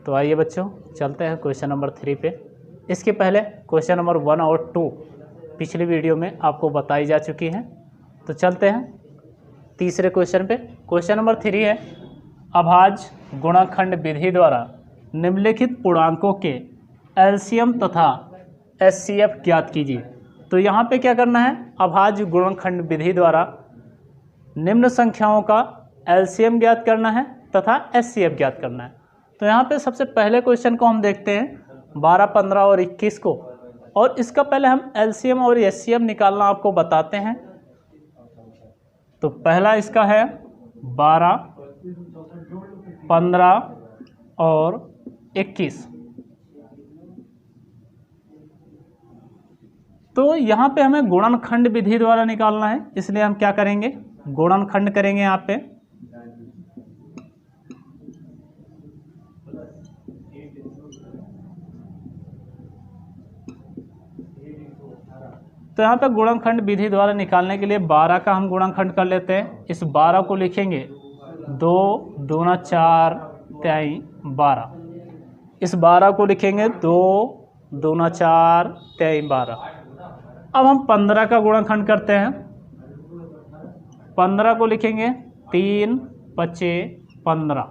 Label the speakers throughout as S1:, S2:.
S1: तो आइए बच्चों चलते हैं क्वेश्चन नंबर 3 पे। इसके पहले क्वेश्चन नंबर 1 और 2 पिछली वीडियो में आपको बताई जा चुकी हैं। तो चलते हैं तीसरे क्वेश्चन पे। क्वेश्चन नंबर 3 है, अभाज्य गुणनखंड विधि द्वारा निम्नलिखित पूर्णांकों के एलसीएम तथा एचसीएफ ज्ञात कीजिए। तो यहाँ पे क्या करना है, अभाज्य गुणनखंड विधि द्वारा निम्न संख्याओं का एलसीएम ज्ञात करना है तथा एचसीएफ ज्ञात करना है। तो यहाँ पे सबसे पहले क्वेश्चन को हम देखते हैं 12, 15 और 21 को, और इसका पहले हम एलसीएम और एचसीएफ निकालना आपको बताते हैं। तो पहला इसका है 12, 15 और 21। तो यहाँ पे हमें गुणनखंड विधि द्वारा निकालना है, इसलिए हम क्या करेंगे, गुणनखंड करेंगे यहाँ पे। तो यहाँ पे गुणनखंड विधि द्वारा निकालने के लिए 12 का हम गुणनखंड कर लेते हैं। इस 12 को लिखेंगे 2 दूना 4 तिहाई 12। इस 12 को लिखेंगे 2 दूना 4 तिहाई 12। अब हम 15 का गुणनखंड करते हैं। 15 को लिखेंगे 3 पचे 15।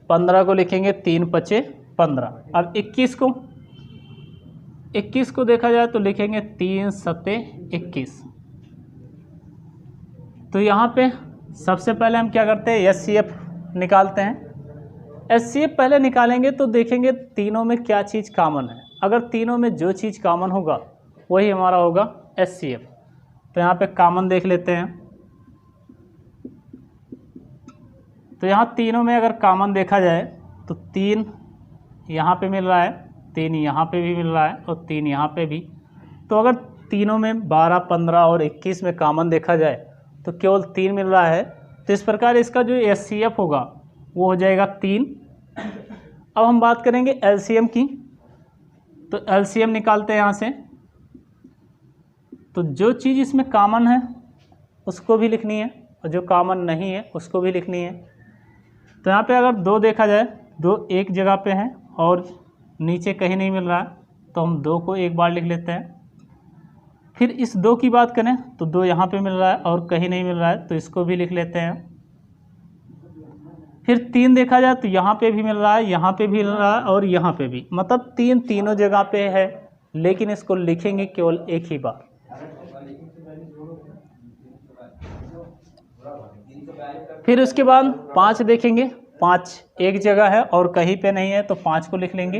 S1: 15 को लिखेंगे 3 पचे 15। अब 21 को देखा जाए तो लिखेंगे 3 सते 21। तो यहाँ पे सबसे पहले हम क्या करते हैं, एचसीएफ निकालते हैं। एचसीएफ पहले निकालेंगे तो देखेंगे तीनों में क्या चीज़ कॉमन है। अगर तीनों में जो चीज़ कॉमन होगा वही हमारा होगा एचसीएफ। तो यहाँ पे कॉमन देख लेते हैं। तो यहाँ तीनों में अगर कॉमन देखा जाए तो 3 यहाँ पे मिल रहा है, 3 यहाँ पे भी मिल रहा है और 3 यहाँ पे भी। तो अगर तीनों में 12, 15 और 21 में कॉमन देखा जाए तो केवल 3 मिल रहा है। तो इस प्रकार इसका जो एचसीएफ होगा वो हो जाएगा 3। अब हम बात करेंगे एलसीएम की। तो एलसीएम निकालते हैं यहाँ से। तो जो चीज़ इसमें कॉमन है उसको भी लिखनी है और जो कॉमन नहीं है उसको भी लिखनी है। तो यहाँ पे अगर 2 देखा जाए, 2 एक जगह पे है और नीचे कहीं नहीं मिल रहा है, तो हम 2 को एक बार लिख लेते हैं। फिर इस 2 की बात करें तो 2 यहाँ पे मिल रहा है और कहीं नहीं मिल रहा है, तो इसको भी लिख लेते हैं। फिर 3 देखा जाए तो यहाँ पे भी मिल रहा है, यहाँ पे भी मिल रहा है और यहाँ पे भी, मतलब 3 तीनों जगह पे है, लेकिन इसको लिखेंगे केवल एक ही बार। फिर उसके बाद 5 देखेंगे, 5 एक जगह है और कहीं पे नहीं है, तो 5 को लिख लेंगे।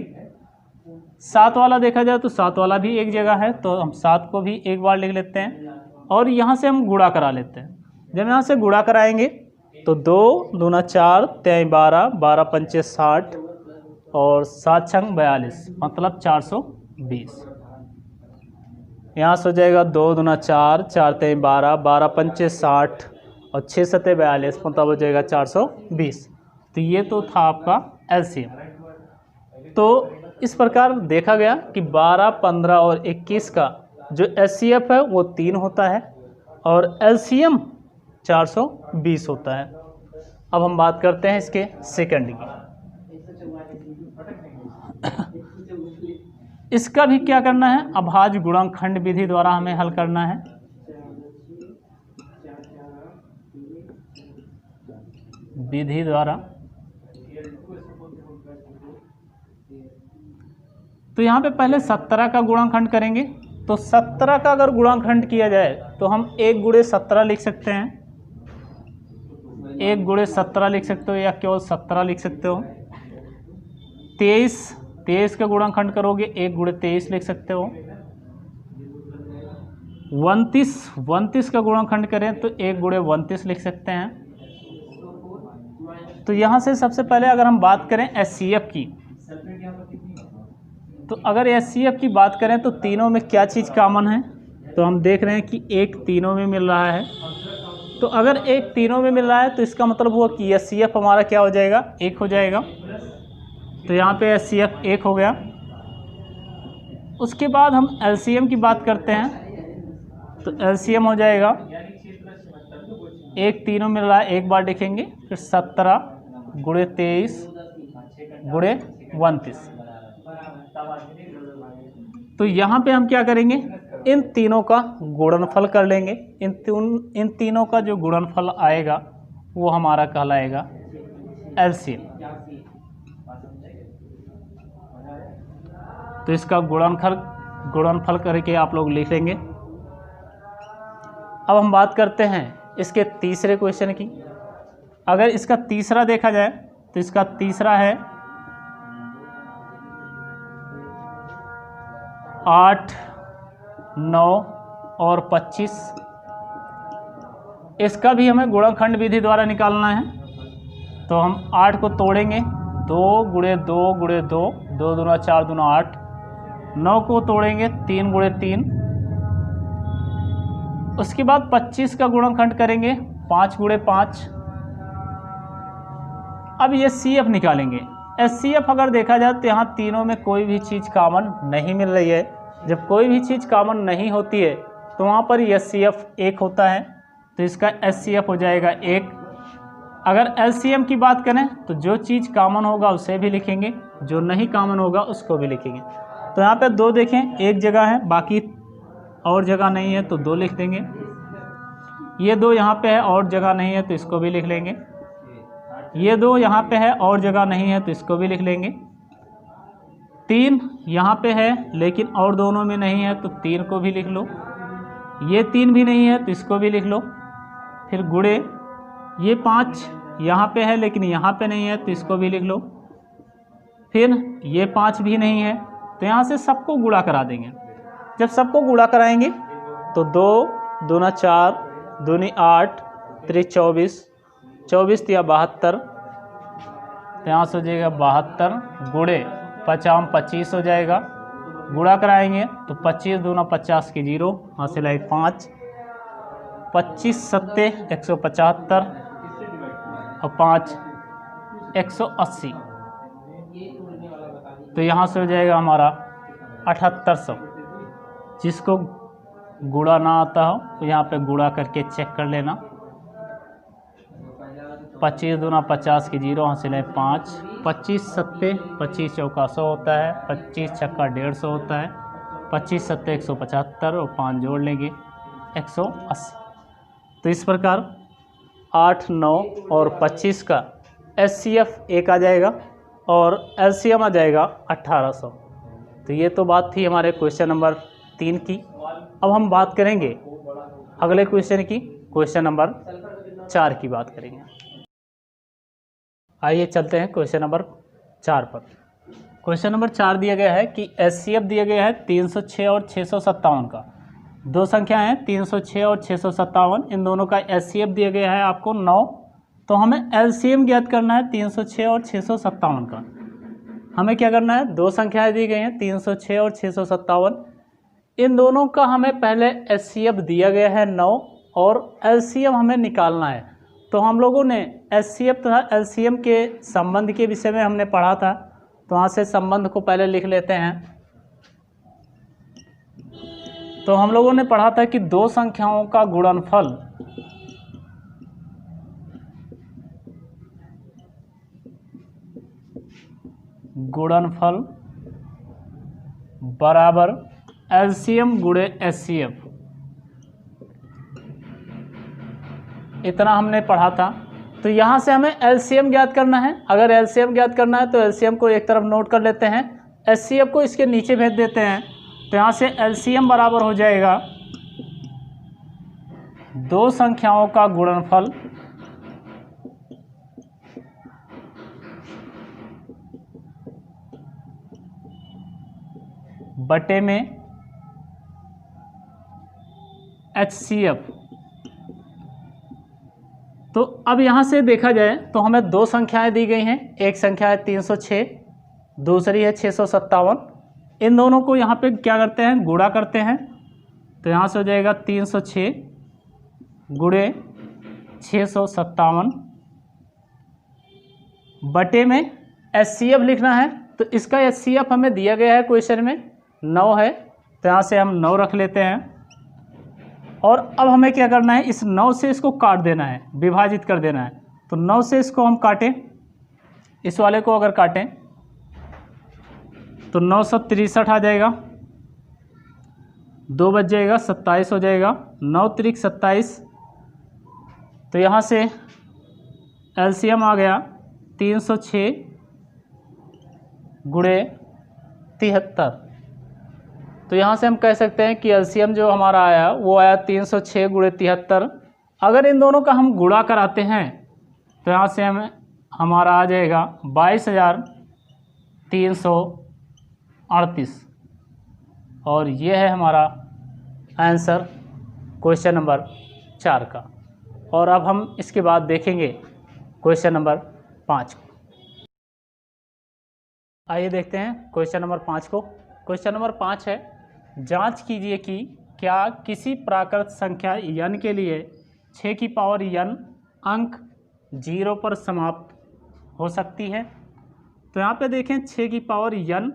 S1: 7 वाला देखा जाए तो 7 वाला भी एक जगह है, तो हम 7 को भी एक बार लिख लेते हैं। और यहाँ से हम गुणा करा लेते हैं। जब यहाँ से गुणा कराएंगे तो 2 दूना 4 तिहाई 12, 12 पंचे 60 और 7 छंग 42, मतलब 420। यहाँ से हो जाएगा 2 दूना 4, 4 तिहाई 12, 12 पंचे 60 और 6 सते 42, मतलब हो जाएगा 420। तो ये तो था आपका एलसीएम। तो इस प्रकार देखा गया कि 12, 15 और 21 का जो एचसीएफ है वो 3 होता है और एलसीएम 420 होता है। अब हम बात करते हैं इसके सेकंड की। इसका भी क्या करना है, अभाज्य गुणनखंड विधि द्वारा हमें हल करना है। विधि द्वारा तो यहाँ पे पहले 17 का गुणनखंड करेंगे। तो 17 का अगर गुणनखंड किया जाए तो हम 1 गुणे 17 लिख सकते हैं, 1 गुणे 17 लिख सकते हो या केवल 17 लिख सकते हो। 23 का गुणनखंड करोगे 1 गुणे 23 लिख सकते हो। 29 का गुणनखंड करें तो 1 गुणे 29 लिख सकते हैं। तो यहाँ से सबसे पहले अगर हम बात करें एचसीएफ की, तो अगर एचसीएफ की बात करें तो तीनों में क्या चीज़ कॉमन है, तो हम देख रहे हैं कि 1 तीनों में मिल रहा है। तो अगर 1 तीनों में मिल रहा है तो इसका मतलब हुआ कि एचसीएफ हमारा क्या हो जाएगा, 1 हो जाएगा। तो यहाँ पे एचसीएफ 1 हो गया। उसके बाद हम एलसीएम की बात करते हैं। तो एलसीएम हो जाएगा, 1 तीनों मिल रहा है, एक बार लिखेंगे। फिर 17 गुणे 23 गुणे 29। तो यहाँ पे हम क्या करेंगे, इन तीनों का गुणनफल कर लेंगे। इन तीनों का जो गुणनफल आएगा वो हमारा कहलाएगा एलसीएम। तो इसका गुणनफल करके आप लोग लिख लेंगे। अब हम बात करते हैं इसके तीसरे क्वेश्चन की। अगर इसका तीसरा देखा जाए तो इसका तीसरा है 8, 9 और 25। इसका भी हमें गुणनखंड विधि द्वारा निकालना है। तो हम 8 को तोड़ेंगे, 2 गुणे 2 गुणे 2, 2 दूना 4 दूना 8। 9 को तोड़ेंगे, 3 गुणे 3। उसके बाद 25 का गुणनखंड करेंगे, 5 गुणे 5। अब ये CF निकालेंगे। SCF अगर देखा जाए तो यहाँ तीनों में कोई भी चीज़ कॉमन नहीं मिल रही है। जब कोई भी चीज़ कॉमन नहीं होती है तो वहाँ पर SCF 1 होता है, तो इसका SCF हो जाएगा 1। अगर LCM की बात करें तो जो चीज़ कॉमन होगा उसे भी लिखेंगे, जो नहीं कॉमन होगा उसको भी लिखेंगे। तो यहाँ पे 2 देखें, एक जगह है, बाकी और जगह नहीं है तो 2 लिख देंगे। ये 2 यहाँ पे है और जगह नहीं है तो इसको भी लिख लेंगे। ये 2 यहाँ पे है और जगह नहीं है तो इसको भी लिख लेंगे। 3 यहाँ पे है लेकिन और दोनों में नहीं है तो 3 को भी लिख लो। ये 3 भी नहीं है तो इसको भी लिख लो। फिर गुणे ये 5 यहाँ पे है लेकिन यहाँ पे नहीं है तो इसको भी लिख लो। फिर ये 5 भी नहीं है तो यहाँ से सबको गुणा करा देंगे। जब सबको गुणा कराएंगे तो 2 दूना 4, दूनी 8, 3 24, 24 या 72। तो यहाँ से हो जाएगा 72 गुणे 50 25 हो जाएगा। गुणा कराएंगे तो 25 दूना 50 की 0, हासिल है 5। 25 सत्ते 175 और 5 180। तो यहाँ से हो जाएगा हमारा 7800। जिसको गुणा ना आता हो तो यहाँ पे गुणा करके चेक कर लेना। 25 दूना 50 की 0, हासिल है 5। 25 सत्ते 25 चौका 100 होता है, 25 छक्का 150 होता है, 25 सत्ते 175 और 5 जोड़ लेंगे 180। तो इस प्रकार 8, 9 और 25 का SCF 1 आ जाएगा और LCM आ जाएगा 1800। तो ये तो बात थी हमारे क्वेश्चन नंबर 3 की। अब हम बात करेंगे अगले क्वेश्चन की, क्वेश्चन नंबर 4 की बात करेंगे। आइए चलते हैं क्वेश्चन नंबर 4 पर। क्वेश्चन नंबर 4 दिया गया है कि SCF दिया गया है 306 और 657 का। दो संख्या हैं 306 और 657, इन दोनों का SCF दिया गया है आपको 9। तो हमें LCM ज्ञात करना है 306 और 657 का। हमें क्या करना है, दो संख्याएं दी गई हैं 306 और 657, इन दोनों का हमें पहले SCF दिया गया है 9 और LCM हमें निकालना है। तो हम लोगों ने SCF तथा LCM के संबंध के विषय में हमने पढ़ा था, तो वहाँ से संबंध को पहले लिख लेते हैं। तो हम लोगों ने पढ़ा था कि दो संख्याओं का गुणनफल बराबर LCM गुणे SCF, इतना हमने पढ़ा था। तो यहाँ से हमें LCM ज्ञात करना है। अगर LCM ज्ञात करना है तो LCM को एक तरफ नोट कर लेते हैं, SCF को इसके नीचे भेज देते हैं। तो यहाँ से LCM बराबर हो जाएगा दो संख्याओं का गुणनफल बटे में HCF। तो अब यहाँ से देखा जाए तो हमें दो संख्याएं दी गई हैं, एक संख्या है 306, दूसरी है 657। इन दोनों को यहाँ पे क्या करते हैं, गुणा करते हैं। तो यहाँ से हो जाएगा 306 गुणे 657 बटे में HCF लिखना है। तो इसका HCF हमें दिया गया है क्वेश्चन में 9 है, तो यहाँ से हम 9 रख लेते हैं। और अब हमें क्या करना है, इस 9 से इसको काट देना है, विभाजित कर देना है। तो 9 से इसको हम काटें, इस वाले को अगर काटें तो 963 आ जाएगा, 2 बच जाएगा, 27 हो जाएगा, 9 त्रिक 27। तो यहाँ से एलसीएम आ गया 306 गुणे 73। तो यहाँ से हम कह सकते हैं कि एलसीएम जो हमारा आया वो आया 306 गुणे 73। अगर इन दोनों का हम गुणा कराते हैं तो यहाँ से हमारा आ जाएगा 22,338 और ये है हमारा आंसर क्वेश्चन नंबर 4 का। और अब हम इसके बाद देखेंगे क्वेश्चन नंबर 5 को। आइए देखते हैं क्वेश्चन नंबर 5 को। क्वेश्चन नंबर 5 है, जांच कीजिए कि क्या किसी प्राकृत संख्या n के लिए 6 की पावर n अंक 0 पर समाप्त हो सकती है। तो यहाँ पे देखें 6 की पावर n,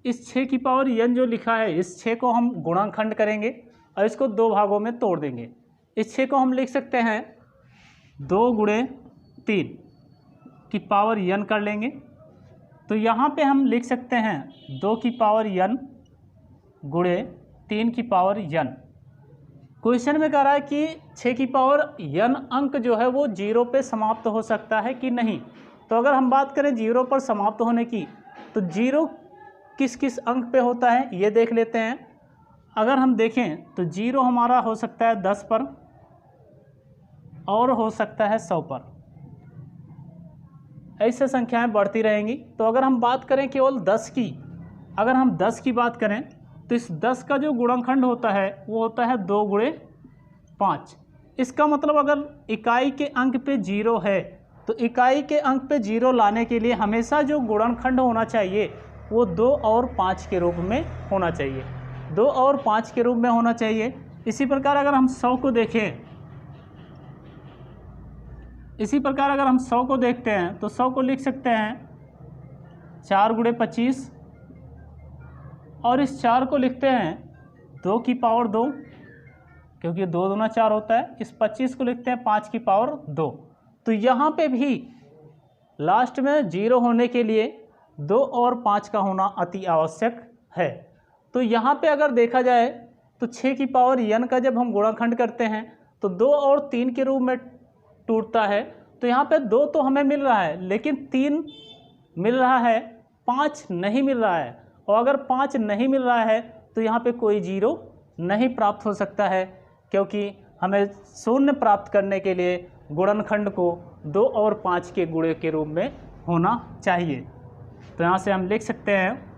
S1: इस 6 की पावर n जो लिखा है इस 6 को हम गुणनखंड करेंगे और इसको 2 भागों में तोड़ देंगे। इस 6 को हम लिख सकते हैं 2 गुणे 3 की पावर n कर लेंगे। तो यहाँ पे हम लिख सकते हैं 2 की पावर n गुणे 3 की पावर n। क्वेश्चन में कह रहा है कि 6 की पावर n अंक जो है वो 0 पे समाप्त हो सकता है कि नहीं। तो अगर हम बात करें 0 पर समाप्त होने की, तो 0 किस किस अंक पे होता है ये देख लेते हैं। अगर हम देखें तो 0 हमारा हो सकता है 10 पर और हो सकता है 100 पर, ऐसे संख्याएं बढ़ती रहेंगी। तो अगर हम बात करें केवल 10 की, अगर हम 10 की बात करें तो इस 10 का जो गुणनखंड होता है वो होता है 2 गुणे 5। इसका मतलब अगर इकाई के अंक पे 0 है तो इकाई के अंक पे 0 लाने के लिए हमेशा जो गुणनखंड होना चाहिए वो 2 और 5 के रूप में होना चाहिए, 2 और 5 के रूप में होना चाहिए। इसी प्रकार अगर हम 100 को देखें, इसी प्रकार अगर हम 100 को देखते हैं तो 100 को लिख सकते हैं 4 गुणे 25 और इस 4 को लिखते हैं 2 की पावर 2 क्योंकि 2 दूना 4 होता है। इस 25 को लिखते हैं 5 की पावर 2। तो यहाँ पे भी लास्ट में 0 होने के लिए 2 और 5 का होना अति आवश्यक है। तो यहाँ पे अगर देखा जाए तो 6 की पावर n का जब हम गुणनखंड करते हैं तो 2 और 3 के रूप में टूटता है। तो यहाँ पे 2 तो हमें मिल रहा है लेकिन 3 मिल रहा है, 5 नहीं मिल रहा है। और अगर 5 नहीं मिल रहा है तो यहाँ पे कोई 0 नहीं प्राप्त हो सकता है, क्योंकि हमें शून्य प्राप्त करने के लिए गुणनखंड को 2 और 5 के गुणे के रूप में होना चाहिए। तो यहाँ से हम लिख सकते हैं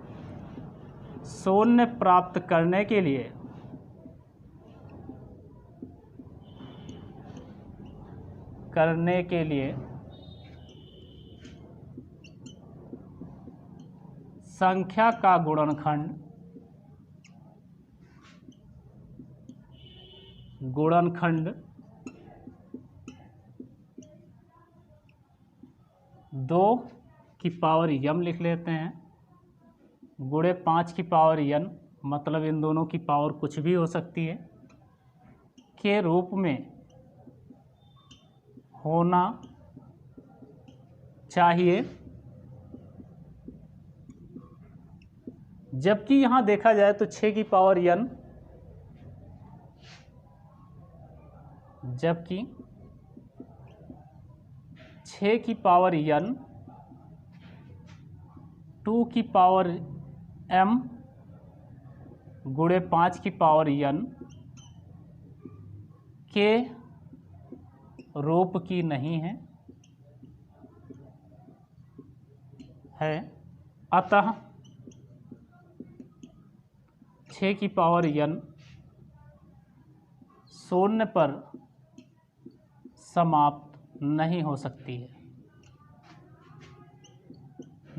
S1: शून्य प्राप्त करने के लिए संख्या का गुणनखंड 2 की पावर m लिख लेते हैं गुणे 5 की पावर n, मतलब इन दोनों की पावर कुछ भी हो सकती है, के रूप में होना चाहिए। जबकि यहाँ देखा जाए तो 6 की पावर n, जबकि 6 की पावर n 2 की पावर m गुणे 5 की पावर n के रूप की नहीं है। अतः 6 की पावर n शून्य पर समाप्त नहीं हो सकती है,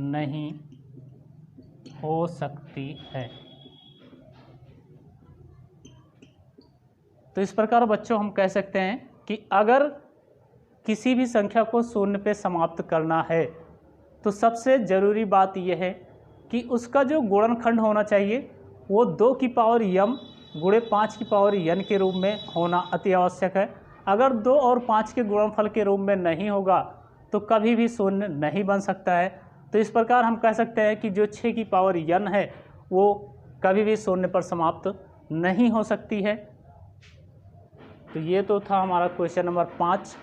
S1: नहीं हो सकती है। तो इस प्रकार बच्चों हम कह सकते हैं कि अगर किसी भी संख्या को शून्य पे समाप्त करना है तो सबसे ज़रूरी बात यह है कि उसका जो गुणनखंड होना चाहिए वो 2 की पावर m गुणे 5 की पावर n के रूप में होना अति आवश्यक है। अगर 2 और 5 के गुणनफल के रूप में नहीं होगा तो कभी भी शून्य नहीं बन सकता है। तो इस प्रकार हम कह सकते हैं कि जो 6 की पावर n है वो कभी भी शून्य पर समाप्त नहीं हो सकती है। तो ये तो था हमारा क्वेश्चन नंबर 5।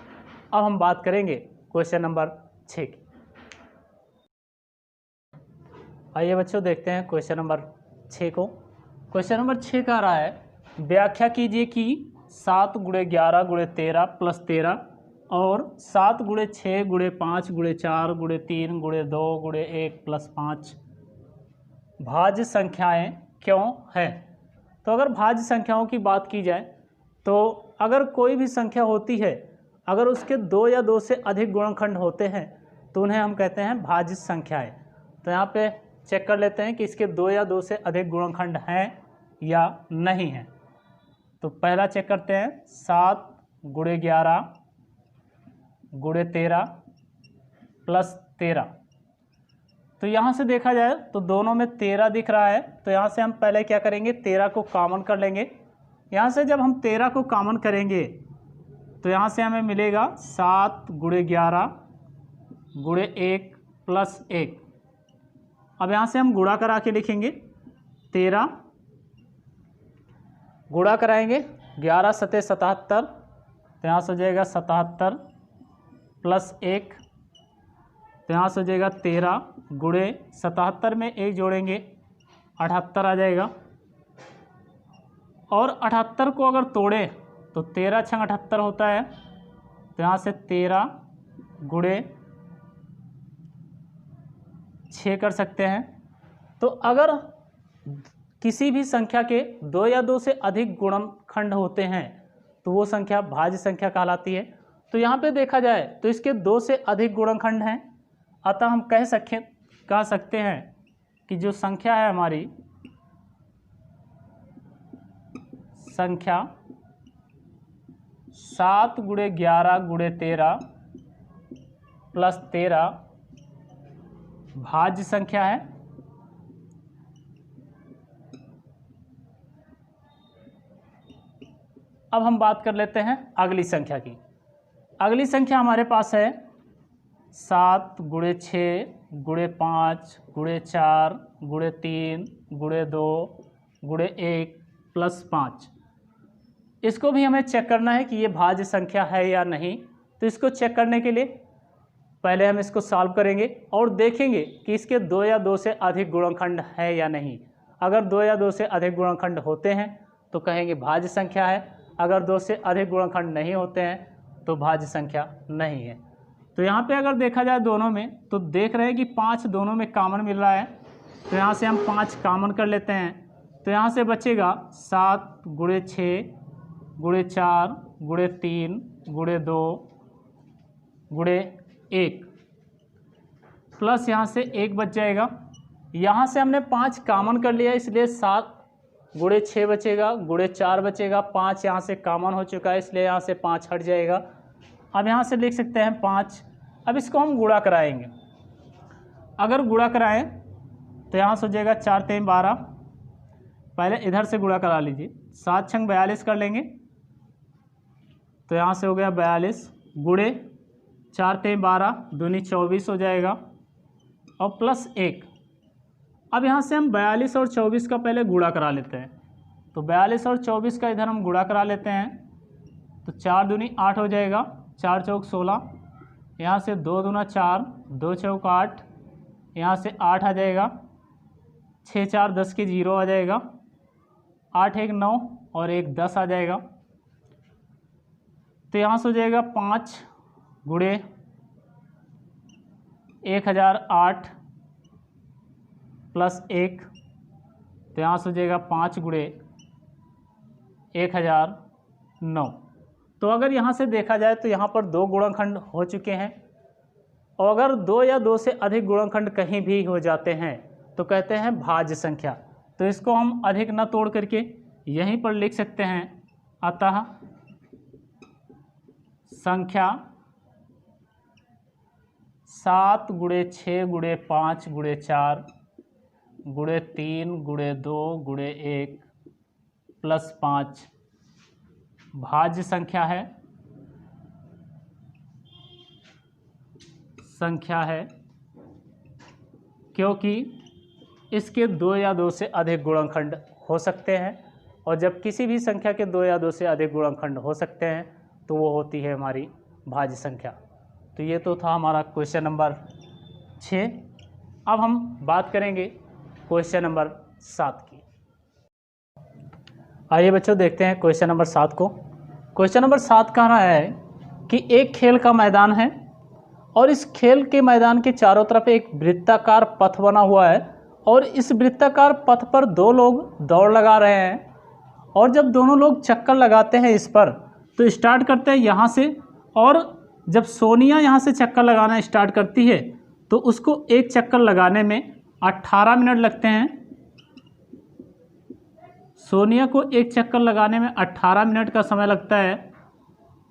S1: अब हम बात करेंगे क्वेश्चन नंबर 6 की। आइए बच्चों देखते हैं क्वेश्चन नंबर 6 को। क्वेश्चन नंबर 6 का रहा है, व्याख्या कीजिए कि 7 × 11 × 13 + 13 और 7 × 6 × 5 × 4 × 3 × 2 × 1 + 5 भाज्य संख्याएं क्यों है। तो अगर भाज्य संख्याओं की बात की जाए तो अगर कोई भी संख्या होती है, अगर उसके 2 या 2 से अधिक गुणनखंड होते हैं तो उन्हें हम कहते हैं भाज्य संख्याएं। तो यहाँ पे चेक कर लेते हैं कि इसके 2 या 2 से अधिक गुणनखंड हैं या नहीं हैं। तो पहला चेक करते हैं, 7 × 11 × 13 + 13। तो यहाँ से देखा जाए तो दोनों में 13 दिख रहा है। तो यहाँ से हम पहले क्या करेंगे, 13 को कॉमन कर लेंगे। यहाँ से जब हम 13 को कॉमन करेंगे तो यहाँ से हमें मिलेगा 7 × 11 × 1 + 1। अब यहाँ से हम गुणा करा के लिखेंगे, 13 गुणा कराएंगे 11 × 7 = 77। तो यहाँ से हो जाएगा 77 + 1। तो यहाँ से हो जाएगा 13 × 77 में 1 जोड़ेंगे 78 आ जाएगा। और 78 को अगर तोड़े तो 13 × 6 = 78 होता है। तो यहाँ से 13 × 6 कर सकते हैं। तो अगर किसी भी संख्या के 2 या 2 से अधिक गुणनखंड होते हैं तो वो संख्या भाज्य संख्या कहलाती है। तो यहाँ पे देखा जाए तो इसके 2 से अधिक गुणनखंड हैं, अतः हम कह सकते हैं कि जो संख्या है हमारी संख्या 7 × 11 × 13 + 13 भाज्य संख्या है। अब हम बात कर लेते हैं अगली संख्या की। अगली संख्या हमारे पास है 7 × 6 × 5 × 4 × 3 × 2 × 1 + 5। इसको भी हमें चेक करना है कि ये भाज्य संख्या है या नहीं। तो इसको चेक करने के लिए पहले हम इसको सॉल्व करेंगे और देखेंगे कि इसके 2 या 2 से अधिक गुणनखंड है या नहीं। अगर 2 या 2 से अधिक गुणनखंड होते हैं तो कहेंगे भाज्य संख्या है, अगर 2 से अधिक गुणनखंड नहीं होते हैं तो भाज्य संख्या नहीं है। तो यहाँ पे अगर देखा जाए दोनों में तो देख रहे हैं कि 5 दोनों में कॉमन मिल रहा है। तो यहाँ से हम 5 कॉमन कर लेते हैं। तो यहाँ से बचेगा 7 × 6 × 4 × 3 × 2 × 1 प्लस यहाँ से 1 बच जाएगा। यहाँ से हमने 5 कॉमन कर लिया इसलिए 7 × 6 बचेगा, × 4 बचेगा, 5 यहाँ से कॉमन हो चुका है इसलिए यहाँ से 5 हट जाएगा। अब यहाँ से लिख सकते हैं 5। अब इसको हम गुणा कराएंगे। अगर गुणा कराएं तो यहाँ से हो जाएगा 4 × 3 = 12। पहले इधर से गुणा करा लीजिए, 7 × 6 = 42 कर लेंगे। तो यहाँ से हो गया 42 गुणे 4 × 3 = 12, दूनी 24 हो जाएगा और प्लस 1। अब यहाँ से हम 42 और 24 का पहले गुणा करा लेते हैं। तो 42 और 24 का इधर हम गुणा करा लेते हैं। तो 4 दूनी 8 हो जाएगा, 4 चौक 16, यहाँ से 2 दूना 4, 2 चौक 8, यहाँ से 8 आ जाएगा, 6 4 10 के 0 आ जाएगा, 8 1 9 और 1 10 आ जाएगा। तो यहाँ से हो जाएगा 5 गुणे 1008 प्लस 1। तो यहाँ से हो जाएगा 5 गुणे 1009। तो अगर यहाँ से देखा जाए तो यहाँ पर 2 गुणनखंड हो चुके हैं और अगर 2 या 2 से अधिक गुणनखंड कहीं भी हो जाते हैं तो कहते हैं भाज्य संख्या। तो इसको हम अधिक न तोड़ करके यहीं पर लिख सकते हैं। अतः संख्या 7 × 6 × 5 × 4 × 3 × 2 × 1 प्लस 5 भाज्य संख्या है। क्योंकि इसके 2 या 2 से अधिक गुणनखंड हो सकते हैं, और जब किसी भी संख्या के 2 या 2 से अधिक गुणनखंड हो सकते हैं तो वो होती है हमारी भाज्य संख्या। तो ये तो था हमारा क्वेश्चन नंबर 6। अब हम बात करेंगे क्वेश्चन नंबर 7 की। आइए बच्चों देखते हैं क्वेश्चन नंबर 7 को। क्वेश्चन नंबर 7 कह रहा है कि एक खेल का मैदान है और इस खेल के मैदान के चारों तरफ एक वृत्ताकार पथ बना हुआ है, और इस वृत्ताकार पथ पर 2 लोग दौड़ लगा रहे हैं, और जब दोनों लोग चक्कर लगाते हैं इस पर, तो स्टार्ट करते हैं यहाँ से, और जब सोनिया यहाँ से चक्कर लगाना स्टार्ट करती है तो उसको एक चक्कर लगाने में 18 मिनट लगते हैं। सोनिया को एक चक्कर लगाने में 18 मिनट का समय लगता है।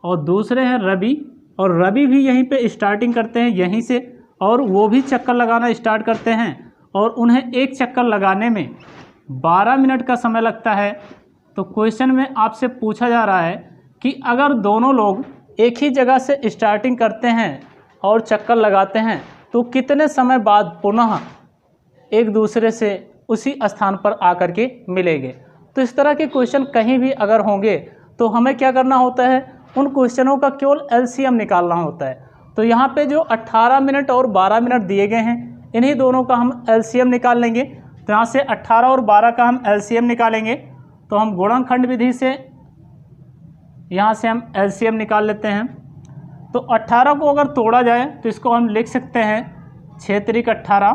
S1: और दूसरे हैं रवि, और रवि भी यहीं पे स्टार्टिंग करते हैं यहीं से, और वो भी चक्कर लगाना स्टार्ट करते हैं, और उन्हें एक चक्कर लगाने में 12 मिनट का समय लगता है। तो क्वेश्चन में आपसे पूछा जा रहा है कि अगर दोनों लोग एक ही जगह से स्टार्टिंग करते हैं और चक्कर लगाते हैं तो कितने समय बाद पुनः एक दूसरे से उसी स्थान पर आकर के मिलेंगे। तो इस तरह के क्वेश्चन कहीं भी अगर होंगे तो हमें क्या करना होता है, उन क्वेश्चनों का केवल एलसीएम निकालना होता है। तो यहाँ पे जो 18 मिनट और 12 मिनट दिए गए हैं, इन्हीं दोनों का हम एलसीएम निकाल लेंगे। तो यहाँ से 18 और 12 का हम एलसीएम निकालेंगे, तो हम गुणनखंड विधि से यहाँ से हम एलसीएम निकाल लेते हैं। तो 18 को अगर तोड़ा जाए तो इसको हम लिख सकते हैं 6 त्रिक 18,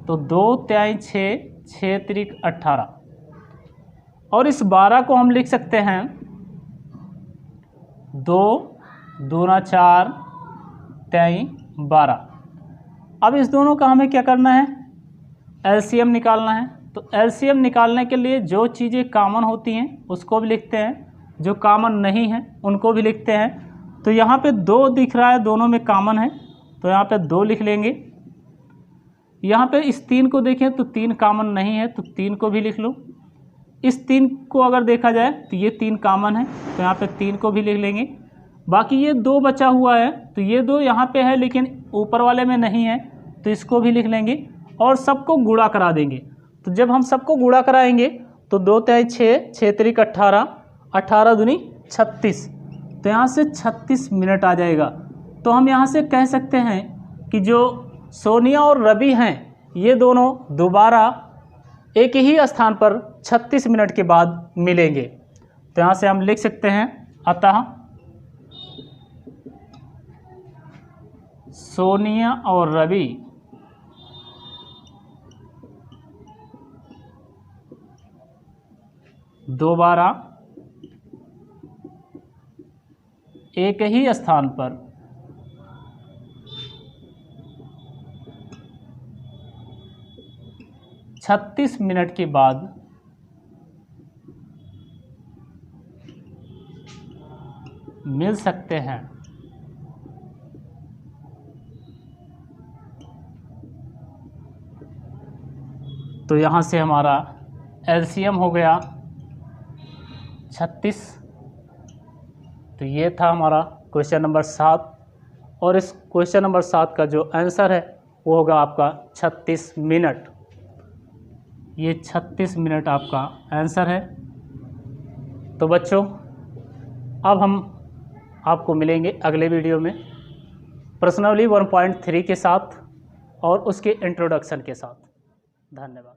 S1: तो 2 तिहाई 6, 6 त्रिक 18, और इस 12 को हम लिख सकते हैं 2 दूना 4 तिहाई 12। अब इस दोनों का हमें क्या करना है, एलसीएम निकालना है। तो एलसीएम निकालने के लिए जो चीज़ें कॉमन होती हैं उसको भी लिखते हैं, जो कॉमन नहीं है उनको भी लिखते हैं। तो यहाँ पे 2 दिख रहा है, दोनों में कॉमन है, तो यहाँ पे 2 लिख लेंगे। यहाँ पे इस 3 को देखें तो 3 कॉमन नहीं है, तो 3 को भी लिख लो। इस 3 को अगर देखा जाए तो ये 3 कॉमन है, तो यहाँ पे 3 को भी लिख लेंगे। बाकी ये 2 बचा हुआ है, तो ये 2 यहाँ पे है लेकिन ऊपर वाले में नहीं है, तो इसको भी लिख लेंगे और सबको गुणा करा देंगे। तो जब हम सबको गुणा कराएंगे तो 2 तिहाई 6, 6 त्रिक 18, 18 दूनी 36, तो यहाँ से 36 मिनट आ जाएगा। तो हम यहाँ से कह सकते हैं कि जो सोनिया और रवि हैं ये दोनों दोबारा एक ही स्थान पर 36 मिनट के बाद मिलेंगे। तो यहाँ से हम लिख सकते हैं, अतः सोनिया और रवि दोबारा एक ही स्थान पर 36 मिनट के बाद मिल सकते हैं। तो यहाँ से हमारा एलसीएम हो गया 36। तो ये था हमारा क्वेश्चन नंबर 7, और इस क्वेश्चन नंबर 7 का जो आंसर है वो होगा आपका 36 मिनट। ये 36 मिनट आपका आंसर है। तो बच्चों अब हम आपको मिलेंगे अगले वीडियो में प्रश्नावली 1.3 के साथ और उसके इंट्रोडक्शन के साथ। धन्यवाद।